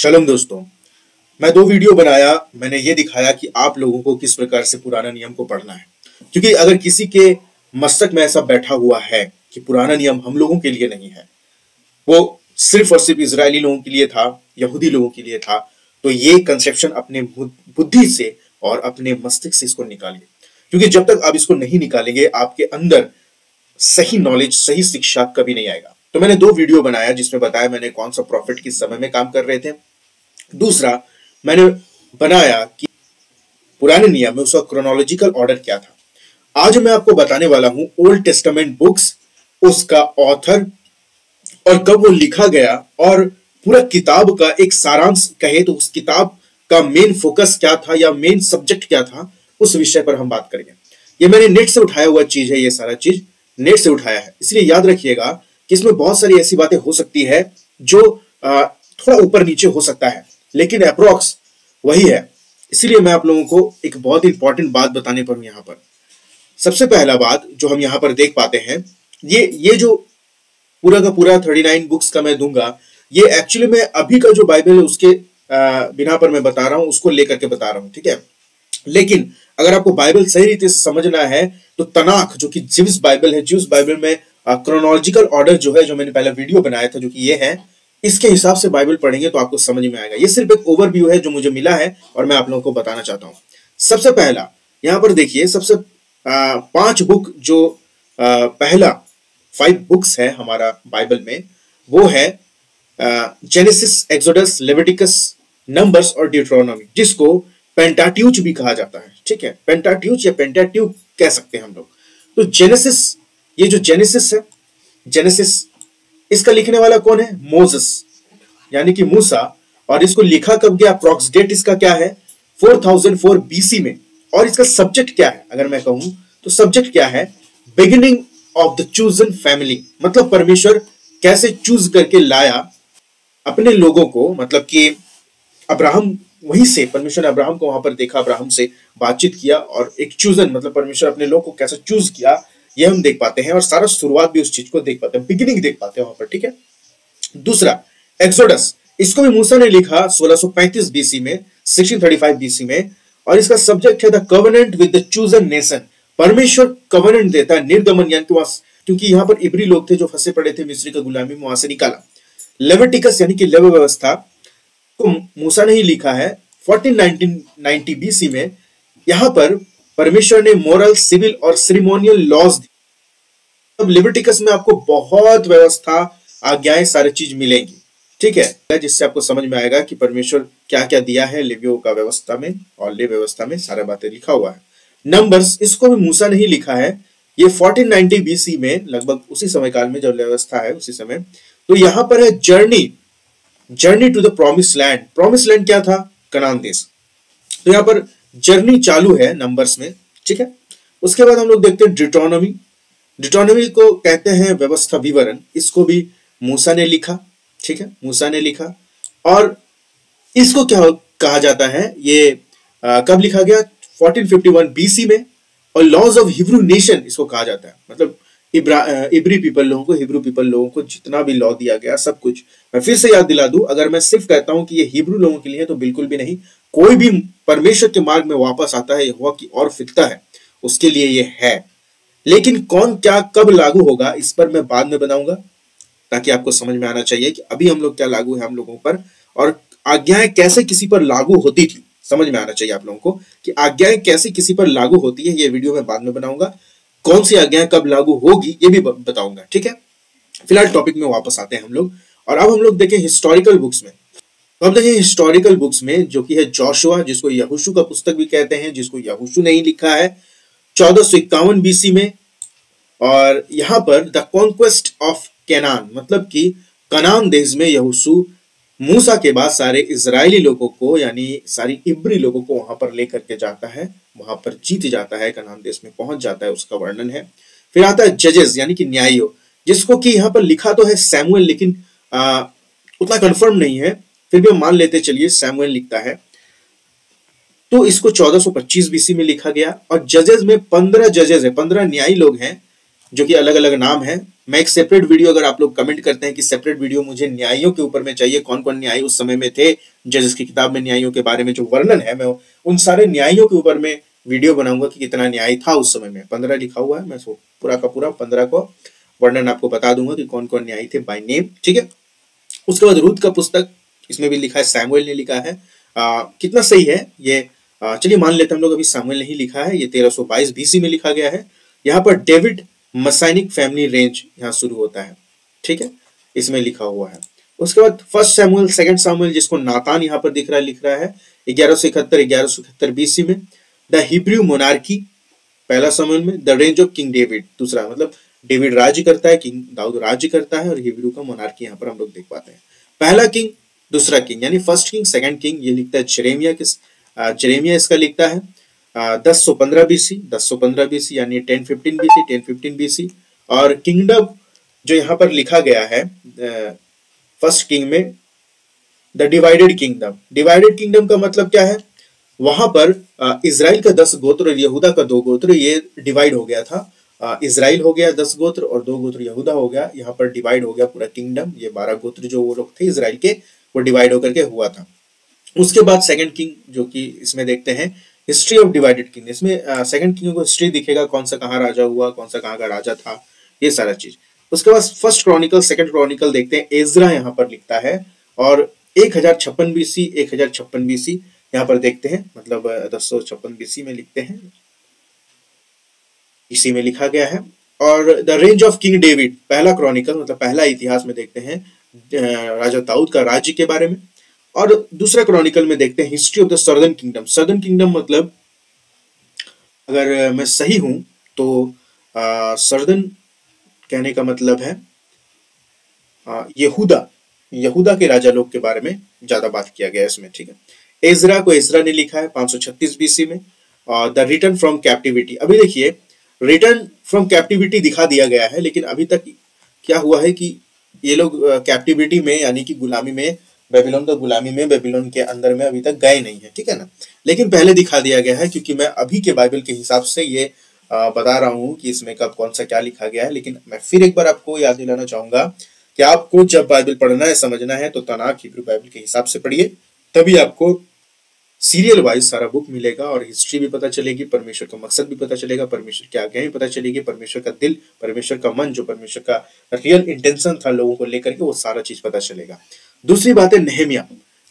शलम दोस्तों, मैं दो वीडियो बनाया। मैंने ये दिखाया कि आप लोगों को किस प्रकार से पुराना नियम को पढ़ना है, क्योंकि अगर किसी के मस्तक में ऐसा बैठा हुआ है कि पुराना नियम हम लोगों के लिए नहीं है, वो सिर्फ और सिर्फ इजरायली लोगों के लिए था, यहूदी लोगों के लिए था, तो ये कंसेप्शन अपने बुद्धि से और अपने मस्तिष्क से इसको निकालिए। क्योंकि जब तक आप इसको नहीं निकालेंगे, आपके अंदर सही नॉलेज, सही शिक्षा कभी नहीं आएगा। तो मैंने दो वीडियो बनाया जिसमें बताया मैंने कौन सा प्रॉफिट किस समय में काम कर रहे थे। दूसरा, मैंने बनाया कि पुराने नियम में उसका क्रोनोलॉजिकल ऑर्डर क्या था। आज मैं आपको बताने वाला हूं ओल्ड टेस्टामेंट बुक्स, उसका ऑथर और कब वो लिखा गया, और पूरा किताब का एक सारांश कहे तो उस किताब का मेन फोकस क्या था या मेन सब्जेक्ट क्या था, उस विषय पर हम बात करेंगे। ये मैंने नेट से उठाया हुआ चीज है, ये सारा चीज नेट से उठाया है, इसलिए याद रखिएगा कि इसमें बहुत सारी ऐसी बातें हो सकती है जो थोड़ा ऊपर नीचे हो सकता है, लेकिन अप्रोक्स वही है। इसीलिए मैं आप लोगों को एक बहुत इंपॉर्टेंट बात बताने पर हूं यहाँ पर। सबसे पहला बात जो हम यहाँ पर देख पाते हैं, ये जो पूरा का पूरा 39 बुक्स का मैं दूंगा, ये एक्चुअली में अभी का जो बाइबल है उसके बिना पर मैं बता रहा हूं, उसको लेकर के बता रहा हूं, ठीक है। लेकिन अगर आपको बाइबल सही रीति से समझना है तो तनाख जो कि ज्यूस बाइबल है, ज्यूस बाइबल में क्रोनोलॉजिकल ऑर्डर जो है, जो मैंने पहला वीडियो बनाया था जो कि ये है, इसके हिसाब से बाइबल पढ़ेंगे तो आपको समझ में आएगा। ये सिर्फ एक ओवरव्यू है जो मुझे मिला है और मैं आप लोगों को बताना चाहता हूं। सबसे पहला यहां पर देखिए, सबसे 5 बुक जो पहला 5 बुक्स है हमारा बाइबल में, वो है जेनेसिस, एक्सोडस, लेविटिकस, नंबर्स और ड्यूटरोनॉमी, जिसको पेंटाट्यूच भी कहा जाता है, ठीक है। पेंटाट्यूच या पेंटाट्यूक कह सकते हैं हम लोग। तो जेनेसिस, ये जो जेनेसिस है, जेनेसिस, इसका लिखने वाला कौन है? मोसेस, यानी कि मूसा। और इसको लिखा कब गया? अप्रॉक्स डेट इसका क्या है? 4004 बीसी में। और इसका सब्जेक्ट क्या है अगर मैं कहूं तो सब्जेक्ट क्या है? Beginning of the chosen family, मतलब परमेश्वर कैसे चूज करके लाया अपने लोगों को, मतलब कि अब्राहम, वहीं से परमेश्वर ने अब्राहम को वहां पर देखा, अब्राहम से बातचीत किया और एक चूजन, मतलब परमेश्वर अपने लोगों को कैसे चूज किया, ये हम देख पाते हैं। और सारा शुरुआत भी उस चीज को देख पाते हैं, बिगिनिंग देख पाते हैं वहां पर, ठीक है। दूसरा, एक्सोडस, इसको भी मूसा ने लिखा 1635 बीसी में, 1635 बीसी में। और इसका सब्जेक्ट है the covenant with the chosen nation. परमेश्वर कवेनेंट देता है, निर्गमन, यानी कि क्योंकि यहाँ पर इब्री लोग थे जो फंसे पड़े थे मिस्री का गुलामी में, वहां से निकाला। लेविटिकस यानी कि लेव व्यवस्था को मूसा ने ही लिखा है 1490 बीसी में। यहां पर परमेश्वर ने मोरल, सिविल और सेरेमोनियल लॉज। अब लेविटिकस में आपको बहुत व्यवस्था, आज्ञाएं, सारी चीज मिलेंगी, ठीक है, जिससे आपको समझ में आएगा कि परमेश्वर क्या क्या दिया है लेवियों का व्यवस्था में, और ले व्यवस्था में सारा बातें लिखा हुआ है। नंबर्स, इसको भी मूसा ने ही लिखा है, ये 1490 बीसी में, लगभग उसी समय काल में जब व्यवस्था है उसी समय। तो यहां पर है journey to the promise land. Promise land क्या था? कनान देश। तो यहां पर जर्नी चालू है नंबर्स में, ठीक है। उसके बाद हम लोग देखते हैं ड्यूटोनॉमी। ड्यूटोनॉमी को कहते हैं व्यवस्था विवरण, इसको भी मूसा ने लिखा, ठीक है, मूसा ने लिखा। और इसको क्या कहा जाता है? ये कब लिखा गया? 1451 बीसी में। और लॉज ऑफ हिब्रू नेशन इसको कहा जाता है, मतलब इब्री पीपल लोगों को, हिब्रू पीपल लोगों को जितना भी लॉ दिया गया सब कुछ। मैं फिर से याद दिला दूं, अगर मैं सिर्फ कहता हूं कि ये हिब्रू लोगों के लिए तो बिल्कुल भी नहीं। कोई भी परमेश्वर के मार्ग में वापस आता है, यहोवा की ओर फिरता है, उसके लिए ये है। लेकिन कौन क्या कब लागू होगा, इस पर मैं बाद में बनाऊंगा, ताकि आपको समझ में आना चाहिए कि अभी हम लोग क्या लागू है हम लोगों पर, और आज्ञाएं कैसे किसी पर लागू होती थी, समझ में आना चाहिए आप लोगों को कि आज्ञाएं कैसे किसी पर लागू होती है। ये वीडियो मैं बाद में बनाऊंगा। कौन सी आज्ञाएं कब लागू होगी ये भी बताऊंगा, ठीक है। फिलहाल टॉपिक में वापस आते हैं हम लोग, और अब हम लोग देखें हिस्टोरिकल बुक्स में। तो अब देखिए हिस्टोरिकल बुक्स में, जो कि है जोशुआ, जिसको यहोशू का पुस्तक भी कहते हैं, जिसको यहोशू ने ही लिखा है 1451 बीसी में। और यहां पर द कॉन्क्वेस्ट ऑफ कैनान, मतलब कि कनान देश में यहोशू मूसा के बाद सारे इजरायली लोगों को, यानी सारी इब्री लोगों को वहां पर लेकर के जाता है, वहां पर जीत जाता है, कनान देश में पहुंच जाता है, उसका वर्णन है। फिर आता है जजेस, यानी कि न्यायियों, जिसको कि यहाँ पर लिखा तो है सैमुएल, लेकिन उतना कंफर्म नहीं है, फिर भी हम मान लेते चलिए सैमुएल लिखता है। तो इसको 1425 बीसी में लिखा गया। और जजेस में 15 जजेस है, 15 न्यायी लोग हैं, जो कि अलग अलग नाम है। मैं एक सेपरेट वीडियो, अगर आप लोग कमेंट करते हैं कि सेपरेट वीडियो मुझे न्यायियों के ऊपर में चाहिए, कौन कौन न्यायी उस समय में थे, जजेस की किताब में न्यायियों के बारे में जो वर्णन है, मैं उन सारे न्यायियों के ऊपर में वीडियो बनाऊंगा कि कितना न्याय था उस समय में। 15 लिखा हुआ है, मैं पूरा का पूरा 15 को वर्णन आपको बता दूंगा कि कौन कौन न्यायी थे बाय नेम, ठीक है। उसके बाद रूथ का पुस्तक, इसमें भी लिखा है सैमुएल ने लिखा है। कितना सही है ये, चलिए मान लेते हैं हम लोग, अभी सैमुएल ने ही लिखा है, ये 1322 बीसी में लिखा गया है। यहाँ पर डेविड मसाइनिक फैमिली रेंज यहाँ शुरू होता है, ठीक है, इसमें लिखा हुआ है। उसके बाद फर्स्ट सैमुएल, सेकंड सैमुएल, जिसको नातान यहाँ पर लिख रहा है 1171 बीसी में। द हिब्रू मोनार्की पहला सैमुएल में। The range of king David दूसरा, मतलब डेविड राज्य करता है, किंग दाऊद राज्य करता है, और हिब्रू का मोनार्की यहाँ पर हम लोग देख पाते हैं। पहला किंग दूसरा किंग, यानी फर्स्ट किंग सेकंड किंग, ये लिखता है जेरेमिया इसका लिखता है 1015 बीसी, 1015 बीसी यानी 1015 बीसी, 1015 बीसी। और किंगडम जो यहाँ पर लिखा गया है फर्स्ट किंग में, the divided kingdom. Divided kingdom का मतलब क्या है, वहां पर इजराइल का 10 गोत्र और यहूदा का 2 गोत्र, ये डिवाइड हो गया था। इजराइल हो गया 10 गोत्र और 2 गोत्र यहूदा हो गया, यहाँ पर डिवाइड हो गया पूरा किंगडम। ये 12 गोत्र जो वो लोग थे इजराइल के, वो डिवाइड होकर के हुआ था। उसके बाद सेकंड किंग, जो कि इसमें देखते हैं हिस्ट्री ऑफ डिवाइडेड किंग, इसमें सेकंड किंग को हिस्ट्री दिखेगा, कौन सा कहाँ राजा हुआ, कौन सा कहाँ का राजा था, ये सारा चीज। उसके बाद फर्स्ट क्रॉनिकल सेकंड क्रॉनिकल देखते हैं, एजरा यहाँ पर लिखता है, और 1056 बीसी, 1056 बीसी यहाँ पर देखते हैं, मतलब 1056 बीसी में लिखते हैं, इसी में लिखा गया है। और the range of king David पहला क्रॉनिकल, मतलब पहला इतिहास में देखते हैं राजा दाऊद का राज्य के बारे में। और दूसरा क्रॉनिकल में देखते हैं history of the southern kingdom. Southern kingdom मतलब, अगर मैं सही हूं तो सर्दर्न कहने का मतलब है यहूदा के राजा लोग के बारे में ज्यादा बात किया गया है इसमें, ठीक है। एजरा को एजरा ने लिखा है 536 बीसी में। द रिटर्न फ्रॉम कैप्टिविटी, अभी देखिए रिटर्न फ्रॉम कैप्टिविटी दिखा दिया गया है, लेकिन अभी तक क्या हुआ है कि ये लोग कैप्टिविटी में, यानी कि गुलामी में, बेबीलोन का गुलामी में, बेबीलोन के अंदर में अभी तक गए नहीं है, ठीक है ना। लेकिन पहले दिखा दिया गया है, क्योंकि मैं अभी के बाइबल के हिसाब से ये बता रहा हूँ कि इसमें कब कौन सा क्या लिखा गया है। लेकिन मैं फिर एक बार आपको याद दिलाना चाहूंगा कि आपको जब बाइबल पढ़ना है, समझना है, तो तनाक हिब्रू बाइबल के हिसाब से पढ़िए, तभी आपको सीरियल वाइज सारा बुक मिलेगा, और हिस्ट्री भी पता चलेगी, परमेश्वर का मकसद भी पता चलेगा, परमेश्वर की आज्ञाएं भी पता चलेगी, परमेश्वर का दिल, परमेश्वर का मन, जो परमेश्वर का रियल इंटेंशन था लोगों को लेकर के, वो सारा चीज पता चलेगा। दूसरी बात है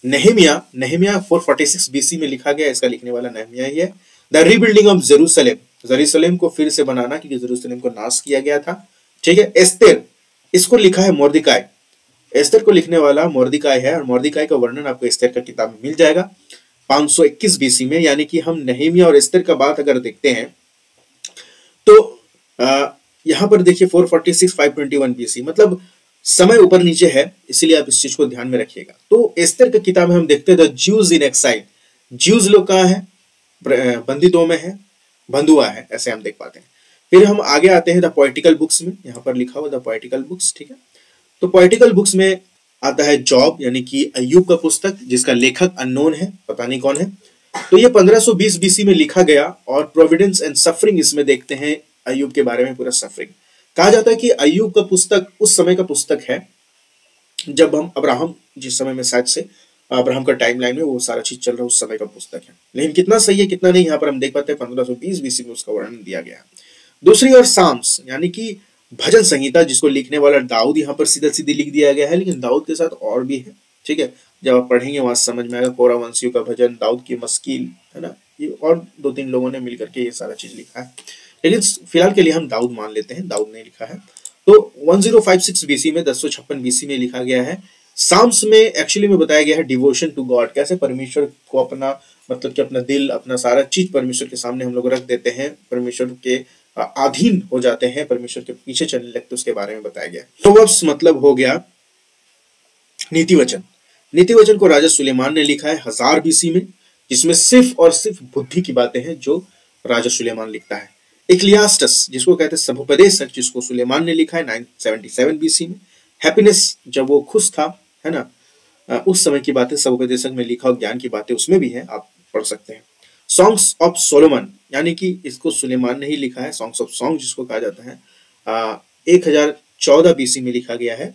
नेहेमिया 446 बीसी में लिखा गया, इसका लिखने वाला नेहेमिया ही है। द रीबिल्डिंग ऑफ जेरूसलेम को फिर से बनाना, क्योंकि जेरूसलेम को नाश किया गया था, ठीक है। एस्तेर, इसको लिखा है मोर्देकाई, एस्तेर को लिखने वाला मोर्देकाई है, और मोर्देकाई का वर्णन आपको एस्तेर का किताब में मिल जाएगा 521 बीसी में। यानी कि हम नेहेमिया और एस्तेर का बात अगर देखते हैं तो यहां पर देखिए 446 521 बीसी, मतलब समय ऊपर नीचे है, इसीलिए आप इस चीज को ध्यान में रखिएगा। तो एस्तेर की किताब में हम देखते हैं the Jews in exile, Jews लोग कहाँ है, बंदितों में है, बंधुआ है, ऐसे हम देख पाते हैं। फिर हम आगे आते हैं द पोएटिकल बुक्स में, यहाँ पर लिखा हुआ द पोएटिकल बुक्स, ठीक है। तो पोएटिकल बुक्स में आता है जॉब, यानी कि अय्यूब का पुस्तक, जिसका लेखक अननोन है, पता नहीं कौन है। तो ये 1520 बीसी में लिखा गया, और प्रोविडेंस एंड सफरिंग इसमें देखते हैं अय्यूब के बारे में, पूरा सफरिंग। कहा जाता है कि अय्यूब का पुस्तक उस समय का पुस्तक है जब हम अब्राहम, जिस समय में शायद से अब्राहम का टाइमलाइन में वो सारा चीज चल रहा है, उस समय का पुस्तक है। लेकिन कितना सही है कितना नहीं, यहाँ पर हम देख पाते हैं 1520 बीसी में उसका वर्णन दिया गया है। दूसरी ओर साम्स, यानी कि भजन संहिता, जिसको लिखने वाला दाऊद यहाँ पर सीधा सीधी लिख दिया गया है, लेकिन दाऊद के साथ और भी है, ठीक है। जब आप पढ़ेंगे वहां समझ में आएगा, कोरा वंशियों का भजन, दाऊद की मस्कील, है ना, ये और 2-3 लोगों ने मिलकर के ये सारा चीज लिखा है, लेकिन फिलहाल के लिए हम दाऊद मान लेते हैं, दाऊद ने लिखा है। तो 1056 बीसी में, 1056 बीसी में लिखा गया है। साम्स में एक्चुअली में बताया गया है डिवोशन टू गॉड, कैसे परमेश्वर को अपना, मतलब कि अपना दिल, अपना सारा चीज परमेश्वर के सामने हम लोग रख देते हैं, परमेश्वर के अधीन हो जाते हैं, परमेश्वर के पीछे चलने लगते, उसके बारे में बताया गया। प्रोवर्ब्स मतलब हो गया नीति वचन। नीति वचन को राजा सुलेमान ने लिखा है 1000 बीसी में, जिसमें सिर्फ और सिर्फ बुद्धि की बातें हैं जो राजा सुलेमान लिखता है। इक्लियास्टस, जिसको कहते हैं सभोपदेशक, जिसको सुलेमान ने लिखा है 977 बीसी में। हैप्पीनेस, जब वो खुश था, है ना, उस समय की बातें सभोपदेशक में लिखा, और ज्ञान की बातें उसमें भी है, आप पढ़ सकते हैं। सॉन्ग्स ऑफ सोलोमन, यानी कि इसको सुलेमान ने ही लिखा है, सॉन्ग्स ऑफ सॉन्ग जिसको कहा जाता है, 1014 बीसी में लिखा गया है,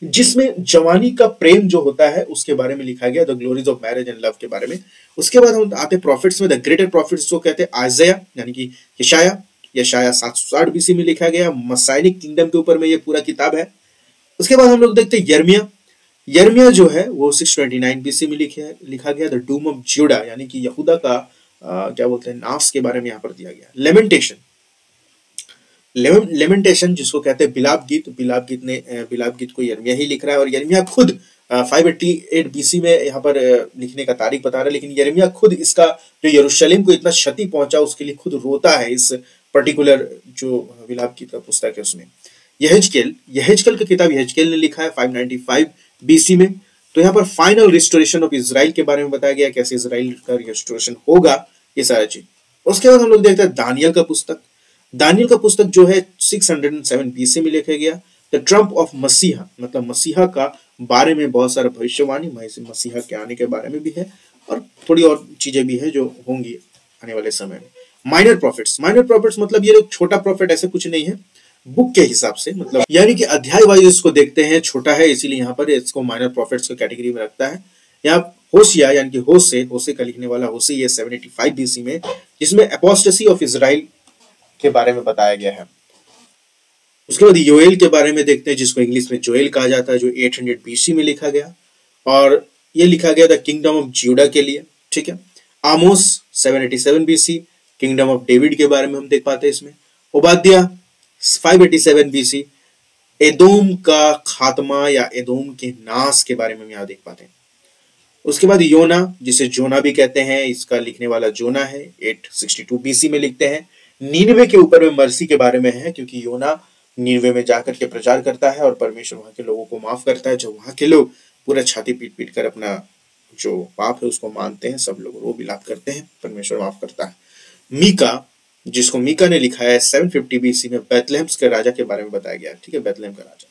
जिसमें जवानी का प्रेम जो होता है उसके बारे में लिखा गया, the glories of marriage and love के बारे में। उसके बाद हम आते प्रॉफिट्स में, द ग्रेटर प्रॉफिट्स को कहते हैं आइज़ाया यानी कि यशाया। यशाया 760 बीसी में लिखा गया, मसाइनिक किंगडम के ऊपर में ये पूरा किताब है। उसके बाद हम लोग देखते हैं यिर्मयाह। यिर्मयाह जो है वो 629 बीसी में लिखा गया, द डूम ऑफ ज्यूडा यानी कि यहूदा का क्या बोलते हैं नाश के बारे में यहाँ पर दिया गया। लेमेंटेशन, लेमेंटेशन जिसको कहते हैं बिलाप गीत, बिलाप गीत को यिर्मयाह ही लिख रहा है, और यिर्मयाह खुद 588 बीसी में यहाँ पर लिखने का तारीख बता रहा है, लेकिन यिर्मयाह खुद इसका जो यरूशलेम को इतना क्षति पहुंचा उसके लिए खुद रोता है इस पर्टिकुलर जो विलाप गीत का पुस्तक है उसमें। यहेजकेल का किताब यहेजकेल ने लिखा है 595 बीसी में। तो यहाँ पर फाइनल रिस्टोरेशन ऑफ इजराइल के बारे में बताया गया, कैसे इजराइल का रिस्टोरेशन होगा, ये सारा चीज। उसके बाद हम लोग देखते हैं दानियल का पुस्तक। दानियल का पुस्तक जो है 607 बीसी में लिखा गया, द ट्रम्प ऑफ मसीहा, मतलब मसीहा का बारे में बहुत सारा भविष्यवाणी मसीहा के आने के बारे में भी है, और थोड़ी और चीजें भी है जो होंगी आने वाले समय में। माइनर प्रॉफिट्स मतलब ये छोटा प्रॉफिट ऐसे कुछ नहीं है, बुक के हिसाब से, मतलब यानी कि अध्याय वाइज इसको देखते हैं, छोटा है इसीलिए यहाँ पर इसको माइनर प्रॉफिट्स का कैटेगरी में रखता है। यहाँ होशिया यानी कि होसे का लिखने वाला होसे, ये 785 बीसी में, जिसमें एपोस्टेसी ऑफ इजराइल के बारे में बताया गया है। उसके बाद योएल के बारे में देखते हैं, जिसको इंग्लिश में जोएल कहा जाता है, जो 800 बीसी में लिखा गया, और ये लिखा गया द किंगडम ऑफ ज्यूडा के लिए, ठीक है। आमोस 787 बीसी, किंगडम ऑफ डेविड के बारे में हम देख पाते हैं इसमें। ओबाद्या 587 बीसी, एदोम का खात्मा या एदोम के नाश के बारे में हम यहाँ देख पाते हैं। उसके बाद योना, जिसे जोना भी कहते हैं, इसका लिखने वाला जोना है, 862 बीसी में लिखते हैं। नीनवे के ऊपर में मर्सी के बारे में है, क्योंकि योना नीनवे में जाकर के प्रचार करता है और परमेश्वर वहां के लोगों को माफ करता है। जो वहां के लोग पूरा छाती पीट पीट कर अपना जो पाप है उसको मानते हैं, सब लोग रो विलाप करते हैं, परमेश्वर माफ करता है। मीका, जिसको मीका ने लिखा है 750 बीसी में, बैतलहम के राजा के बारे में बताया गया, ठीक है, बैतलहम का राजा।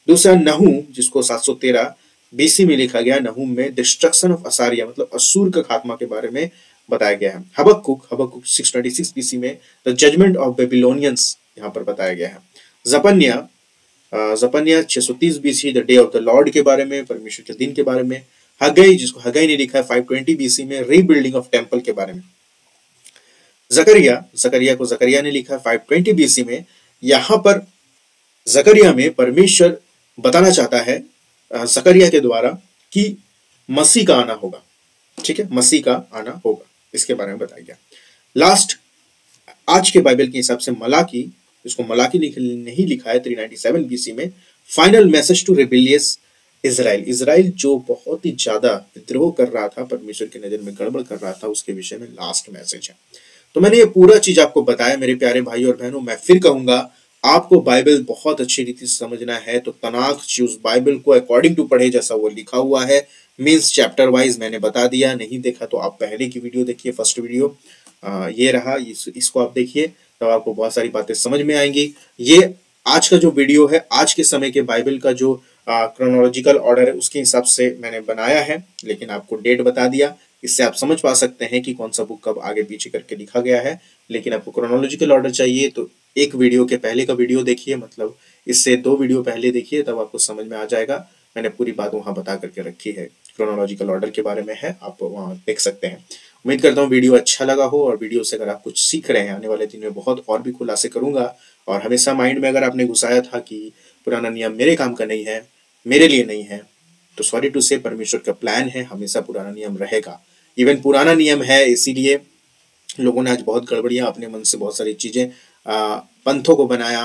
दूसरा नहूम, जिसको 713 बीसी में लिखा गया, नहूम में डिस्ट्रक्शन ऑफ असारिया मतलब असुर का खात्मा के बारे में बताया गया है। हबक्कुक 626 बीसी में, द जजमेंट ऑफ बेबीलोनियंस यहाँ पर बताया गया है। जपन्या 630 BC, the day of the Lord के बारे में, परमेश्वर के दिन के बारे में। हगई, जिसको हगई ने लिखा है 520 बीसी में, रीबिल्डिंग ऑफ टेम्पल के बारे में। जकरिया को जकरिया ने लिखा 520 बीसी में। यहाँ पर जकरिया में परमेश्वर बताना चाहता है जकरिया के द्वारा कि मसीह का आना होगा, ठीक है, मसीह का आना होगा, इसके बारे में बताया गया। लास्ट आज के बाइबल के हिसाब से मलाकी, जिसको मलाकी नहीं लिखा है 397 बीसी में, final message to rebellious Israel जो बहुत ही ज्यादा विद्रोह कर रहा था, परमेश्वर की नजर में गड़बड़ कर रहा था, उसके विषय में लास्ट मैसेज है। तो मैंने ये पूरा चीज आपको बताया मेरे प्यारे भाई और बहनों। मैं फिर कहूंगा, आपको बाइबल बहुत अच्छी रीति से समझना है तो तनाख उस बाइबल को अकॉर्डिंग टू पढ़े, जैसा वो लिखा हुआ है, मीन्स चैप्टर वाइज मैंने बता दिया। नहीं देखा तो आप पहले की वीडियो देखिए, फर्स्ट वीडियो ये रहा, इसको आप देखिए, तो आपको बहुत सारी बातें समझ में आएंगी। ये आज का जो वीडियो है, आज के समय के बाइबल का जो क्रोनोलॉजिकल ऑर्डर है उसके हिसाब से मैंने बनाया है, लेकिन आपको डेट बता दिया, इससे आप समझ पा सकते हैं कि कौन सा बुक कब आगे पीछे करके लिखा गया है। लेकिन आपको क्रोनोलॉजिकल ऑर्डर चाहिए तो एक वीडियो के पहले का वीडियो देखिए, मतलब इससे 2 वीडियो पहले देखिए, तब आपको समझ में आ जाएगा। मैंने पूरी बात वहां बता करके रखी है, क्रोनोलॉजिकल ऑर्डर के बारे में है, आप वहां देख सकते हैं। उम्मीद करता हूँ वीडियो अच्छा लगा हो, और वीडियो से अगर आप कुछ सीख रहे हैं, आने वाले दिन में बहुत और भी खुलासे करूंगा। और हमेशा माइंड में अगर आपने घुसाया था कि पुराना नियम मेरे काम का नहीं है, मेरे लिए नहीं है, तो सॉरी टू से, परमेश्वर का प्लान है, हमेशा पुराना नियम रहेगा। इवन पुराना नियम है इसीलिए लोगों ने आज बहुत गड़बड़ियां अपने मन से बहुत सारी चीजें पंथों को बनाया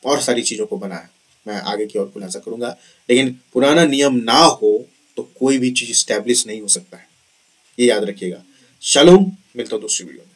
और सारी चीजों को बनाया। मैं आगे की ओर खुलासा करूंगा, लेकिन पुराना नियम ना हो तो कोई भी चीज स्टैब्लिश नहीं हो सकता है, ये याद रखिएगा। शालोम, मिलता हूं दूसरी वीडियो में।